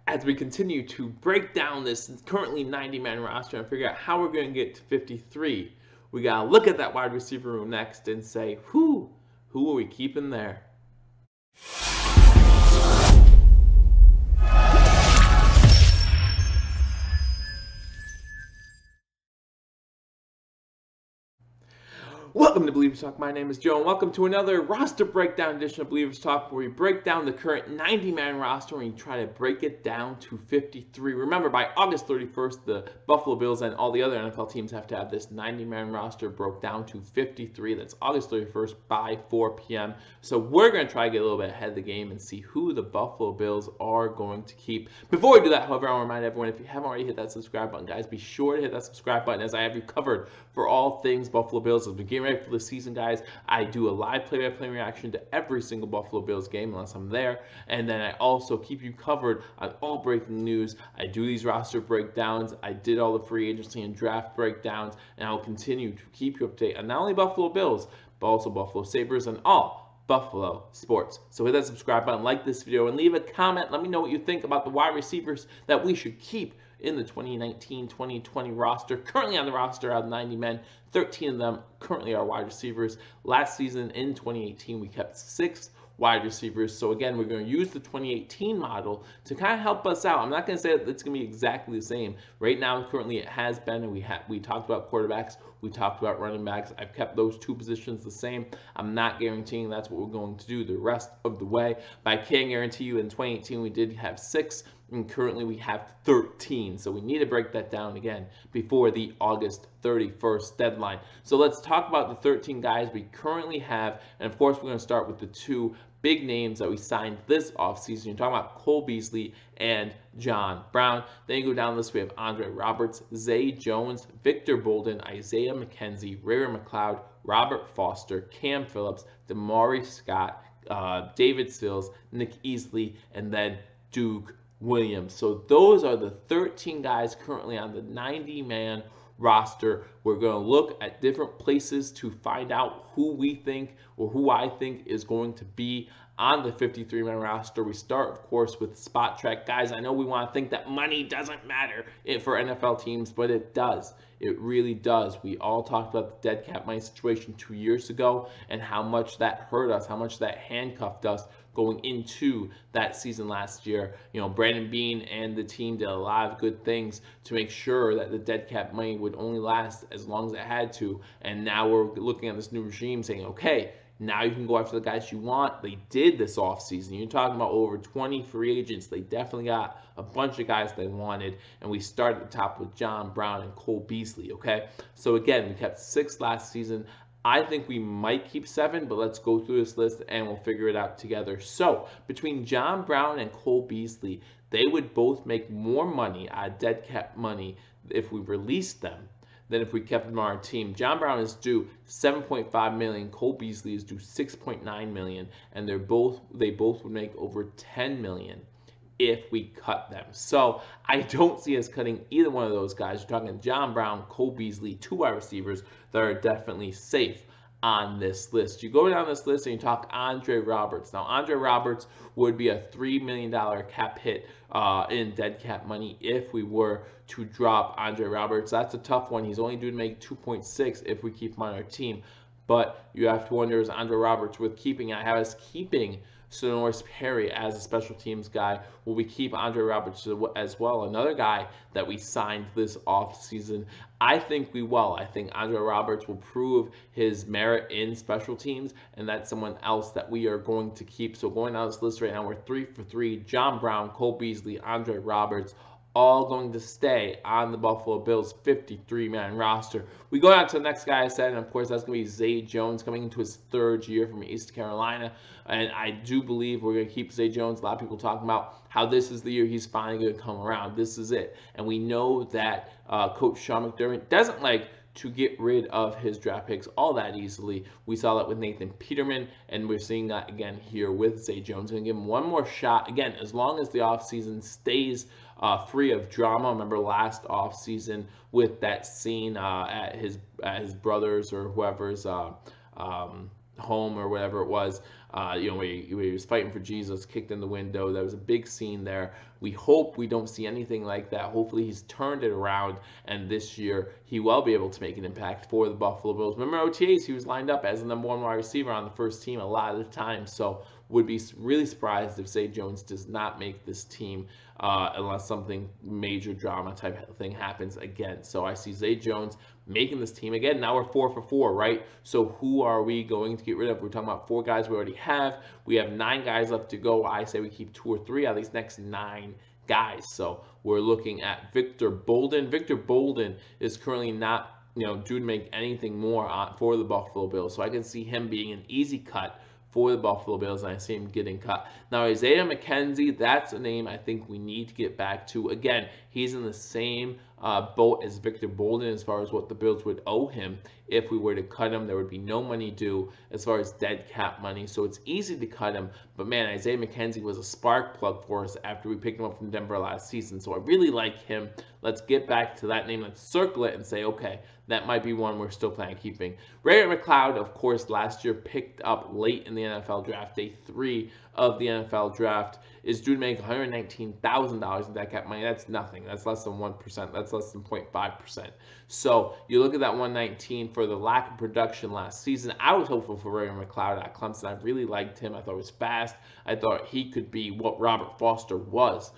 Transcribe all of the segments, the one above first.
as we continue to break down this currently 90-man roster and figure out how we're going to get to 53. We got to look at that wide receiver room next and say, who are we keeping there? Welcome to Believers Talk. My name is Joe, and welcome to another roster breakdown edition of Believers Talk, where we break down the current 90-man roster and we try to break it down to 53. Remember, by August 31st, the Buffalo Bills and all the other NFL teams have to have this 90-man roster broke down to 53. That's August 31st by 4 p.m. So we're going to try to get a little bit ahead of the game and see who the Buffalo Bills are going to keep. Before we do that, however, I want to remind everyone, if you haven't already hit that subscribe button, guys, be sure to hit that subscribe button, as I have you covered for all things Buffalo Bills. As we get ready for the season, guys, I do a live play-by-play reaction to every single Buffalo Bills game unless I'm there, and then I also keep you covered on all breaking news. I do these roster breakdowns, I did all the free agency and draft breakdowns, and I'll continue to keep you updated on not only Buffalo Bills, but also Buffalo Sabres and all Buffalo sports. So hit that subscribe button, like this video, and leave a comment. Let me know what you think about the wide receivers that we should keep in the 2019-2020 roster. Currently on the roster out of 90 men, 13 of them currently are wide receivers. Last season in 2018, we kept 6 wide receivers. So again, we're going to use the 2018 model to kind of help us out. I'm not going to say that it's going to be exactly the same. Right now, currently it has been, and we talked about quarterbacks, we talked about running backs. I've kept those 2 positions the same. I'm not guaranteeing that's what we're going to do the rest of the way, but I can guarantee you in 2018 we did have 6, and currently we have 13. So we need to break that down again before the August 31st deadline. So let's talk about the 13 guys we currently have, and of course we're going to start with the 2 big names that we signed this offseason. You're talking about Cole Beasley and John Brown. Then you go down the list, we have Andre Roberts, Zay Jones, Victor Bolden, Isaiah McKenzie, Ray McLeod, Robert Foster, Cam Phillips, Damari Scott, David Sills, Nick Easley, and then Duke Williams. So those are the 13 guys currently on the 90-man roster. We're going to look at different places to find out who we think, or who I think is going to be on the 53-man roster. We start, of course, with Spot Track. Guys, I know we want to think that money doesn't matter for NFL teams, but it does. It really does. We all talked about the dead cap money situation 2 years ago and how much that hurt us, how much that handcuffed us going into that season last year. You know, Brandon Beane and the team did a lot of good things to make sure that the dead cap money would only last as long as it had to. And now we're looking at this new regime saying, okay, now you can go after the guys you want. They did this offseason. You're talking about over 20 free agents. They definitely got a bunch of guys they wanted. And we started at the top with John Brown and Cole Beasley, okay? So again, we kept 6 last season. I think we might keep 7, but let's go through this list and we'll figure it out together. So between John Brown and Cole Beasley, they would both make more money, dead cap money, if we released them than if we kept them on our team. John Brown is due $7.5 million. Cole Beasley is due $6.9 million, and they both would make over $10 million if we cut them. So I don't see us cutting either one of those guys. You're talking John Brown, Cole Beasley, 2 wide receivers that are definitely safe on this list. You go down this list and you talk Andre Roberts. Now, Andre Roberts would be a $3 million cap hit in dead cap money if we were to drop Andre Roberts. That's a tough one. He's only due to make 2.6 if we keep him on our team. But you have to wonder, is Andre Roberts worth keeping? I have us keeping Sonoris Perry as a special teams guy. Will we keep Andre Roberts as well? Another guy that we signed this offseason. I think we will. I think Andre Roberts will prove his merit in special teams, and that's someone else that we are going to keep. So going down this list right now, we're 3 for 3. John Brown, Cole Beasley, Andre Roberts, all going to stay on the Buffalo Bills 53-man roster. We go down to the next guy I said, and of course that's going to be Zay Jones, coming into his 3rd year from East Carolina. And I do believe we're going to keep Zay Jones. A lot of people talking about how this is the year he's finally going to come around. This is it. And we know that Coach Sean McDermott doesn't like to get rid of his draft picks all that easily. We saw that with Nathan Peterman, and we're seeing that again here with Zay Jones. Going to give him one more shot. Again, as long as the offseason stays free of drama. Remember last offseason with that scene at his brother's or whoever's home or whatever it was. where he was fighting for Jesus, kicked in the window. There was a big scene there. We hope we don't see anything like that. Hopefully he's turned it around, and this year he will be able to make an impact for the Buffalo Bills. Remember OTAs, he was lined up as the #1 wide receiver on the first team a lot of the time, so would be really surprised if Zay Jones does not make this team unless something major drama type thing happens again. So I see Zay Jones making this team again. Now we're 4 for 4, right? So who are we going to get rid of? We're talking about 4 guys we already have. We have 9 guys left to go. I say we keep 2 or 3 out of these next 9 guys. So we're looking at Victor Bolden. Victor Bolden is currently not due to make anything more for the Buffalo Bills. So I can see him being an easy cut for the Buffalo Bills, and I see him getting cut. Now, Isaiah McKenzie, that's a name I think we need to get back to. Again, he's in the same boat as Victor Bolden as far as what the Bills would owe him. If we were to cut him, there would be no money due as far as dead cap money, so it's easy to cut him. But man, Isaiah McKenzie was a spark plug for us after we picked him up from Denver last season, so I really like him. Let's get back to that name. Let's circle it and say, okay, that might be one we're still planning on keeping. Ray McCloud, of course, last year picked up late in the NFL draft, day 3 of the NFL draft, is due to make $119,000 in dead cap money. That's nothing. That's less than 1%. That's less than 0.5%. So you look at that 119 for the lack of production last season. I was hopeful for Ray McCloud at Clemson. I really liked him. I thought he was fast. I thought he could be what Robert Foster was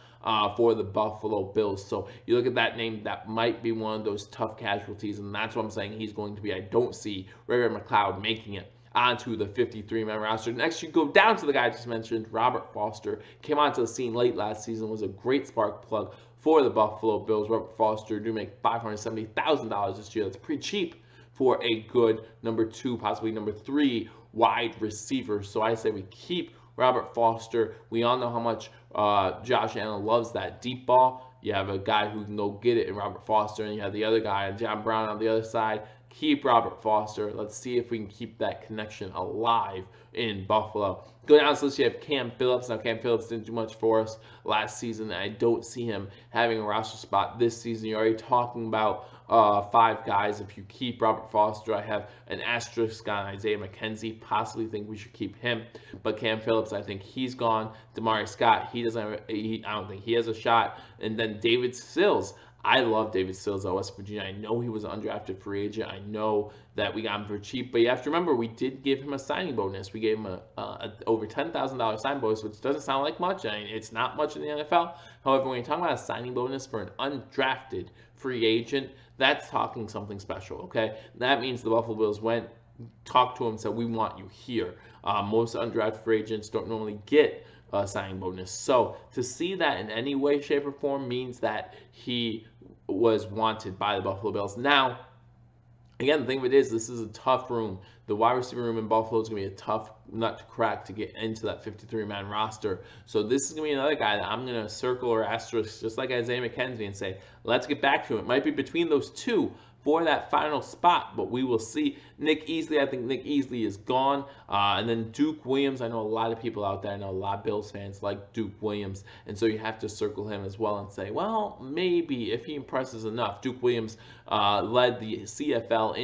for the Buffalo Bills. So you look at that name, that might be one of those tough casualties, and that's what I'm saying he's going to be. I don't see Ray McCloud making it onto the 53-man roster. Next, you go down to the guy I just mentioned, Robert Foster. Came onto the scene late last season, was a great spark plug for the Buffalo Bills. Robert Foster do make $570,000 this year. That's pretty cheap for a good number 2, possibly number 3 wide receiver. So I say we keep Robert Foster. We all know how much Josh Allen loves that deep ball. You have a guy who can go get it in Robert Foster, and you have the other guy, John Brown, on the other side. Keep Robert Foster. Let's see if we can keep that connection alive in Buffalo. Go down to the list, you have Cam Phillips. Now, Cam Phillips didn't do much for us last season, and I don't see him having a roster spot this season. You're already talking about 5 guys. If you keep Robert Foster, I have an asterisk on Isaiah McKenzie. Possibly think we should keep him, but Cam Phillips, I think he's gone. Damari Scott, I don't think he has a shot. And then David Sills. I love David Sills at West Virginia. I know he was an undrafted free agent. I know that we got him for cheap, but you have to remember we did give him a signing bonus. We gave him a over $10,000 signing bonus, which doesn't sound like much. I mean, it's not much in the NFL. However, when you're talking about a signing bonus for an undrafted free agent, that's talking something special, okay? That means the Buffalo Bills went, talked to him, said, we want you here. Most undrafted free agents don't normally get a signing bonus. So to see that in any way, shape, or form means that he was wanted by the Buffalo Bills. Now, again, the thing of it is, this is a tough room. The wide receiver room in Buffalo is going to be a tough nut to crack to get into that 53-man roster. So this is going to be another guy that I'm going to circle or asterisk, just like Isaiah McKenzie, and say, let's get back to him. It might be between those 2 for that final spot, but we will see. Nick Easley, I think Nick Easley is gone. And then Duke Williams, I know a lot of people out there, I know a lot of Bills fans like Duke Williams, and so you have to circle him as well and say, well, maybe if he impresses enough. Duke Williams led the CFL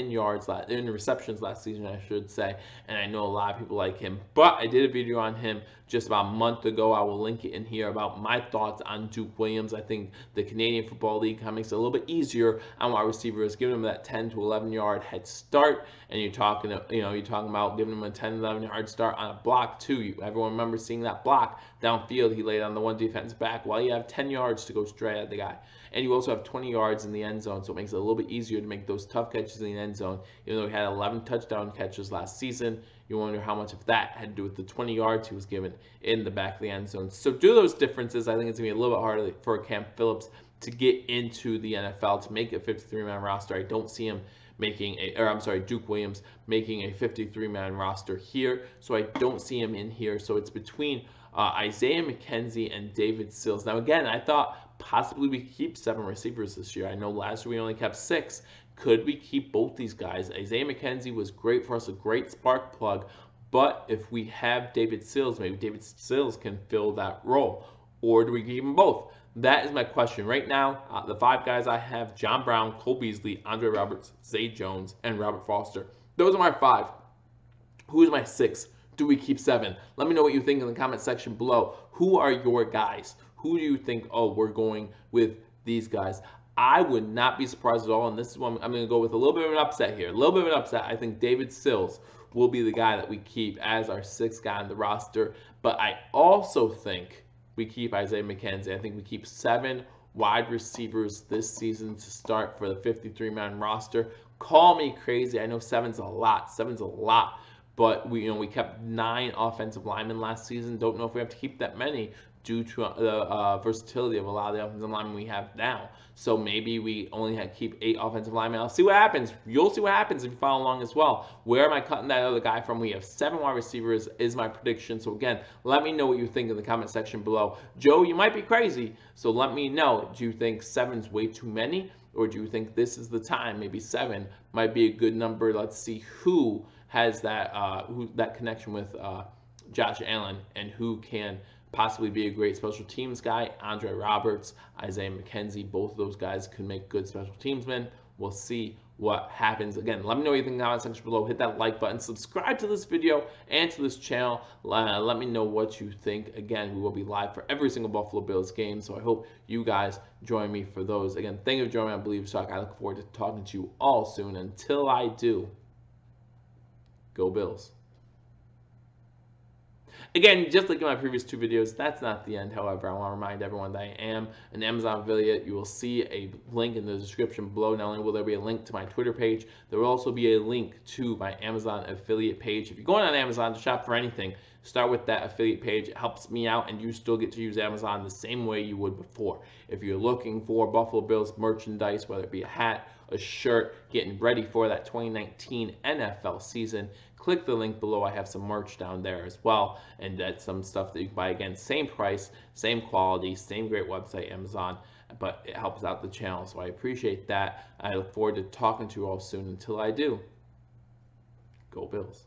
in receptions last season, I should say, and I know a lot of people like him, but I did a video on him just about a month ago. I will link it in here about my thoughts on Duke Williams. I think the Canadian Football League kind of makes it a little bit easier on wide receivers, giving him that 10 to 11 yard head start, and you're talking about giving him a 10 11 yard start on a block too. Everyone remembers seeing that block downfield he laid on the one defense back while you have 10 yards to go straight at the guy, and you also have 20 yards in the end zone, so it makes it a little bit easier to make those tough catches in the end zone. Even though he had 11 touchdown catches last season, you wonder how much of that had to do with the 20 yards he was given in the back of the end zone. So due to those differences, I think it's going to be a little bit harder for Cam Phillips to get into the NFL, to make a 53-man roster. I don't see him Duke Williams making a 53-man roster here, so I don't see him in here. So it's between Isaiah McKenzie and David Sills. Now, again, I thought possibly we could keep 7 receivers this year. I know last year we only kept 6. Could we keep both these guys? Isaiah McKenzie was great for us, a great spark plug, but if we have David Sills, maybe David Sills can fill that role, or do we keep them both? That is my question. Right now, the 5 guys I have: John Brown, Cole Beasley, Andre Roberts, Zay Jones, and Robert Foster. Those are my 5. Who's my 6th Do we keep 7? Let me know what you think in the comment section below. Who are your guys? Who do you think, oh, we're going with these guys? I would not be surprised at all, and this is one I'm going to go with a little bit of an upset here. A little bit of an upset. I think David Sills will be the guy that we keep as our 6th guy on the roster, but I also think we keep Isaiah McKenzie. I think we keep 7 wide receivers this season to start for the 53-man roster. Call me crazy. I know 7's a lot. 7's a lot. But we kept 9 offensive linemen last season. Don't know if we have to keep that many due to the versatility of a lot of the offensive linemen we have now. So maybe we only keep 8 offensive linemen. I'll see what happens. You'll see what happens if you follow along as well. Where am I cutting that other guy from? We have 7 wide receivers is my prediction. So again, let me know what you think in the comment section below. Joe, you might be crazy. So let me know. Do you think 7's way too many? Or do you think this is the time? Maybe 7 might be a good number. Let's see who has that connection with Josh Allen and who can possibly be a great special teams guy. Andre Roberts, Isaiah McKenzie, both of those guys could make good special teamsmen. We'll see what happens. Again, let me know what you think in the comment section below. Hit that like button, subscribe to this video and to this channel. Let me know what you think. Again, we will be live for every single Buffalo Bills game, so I hope you guys join me for those. Again, thank you for joining me on Bleav Talk. I look forward to talking to you all soon. Until I do, go Bills. Again, just like in my previous 2 videos, that's not the end. However, I want to remind everyone that I am an Amazon affiliate. You will see a link in the description below. Not only will there be a link to my Twitter page, there will also be a link to my Amazon affiliate page. If you're going on Amazon to shop for anything, start with that affiliate page. It helps me out, and you still get to use Amazon the same way you would before. If you're looking for Buffalo Bills merchandise, whether it be a hat, a shirt, getting ready for that 2019 NFL season, click the link below. I have some merch down there as well, and that's some stuff that you can buy. Again, same price, same quality, same great website, Amazon, but it helps out the channel, so I appreciate that. I look forward to talking to you all soon. Until I do, go Bills.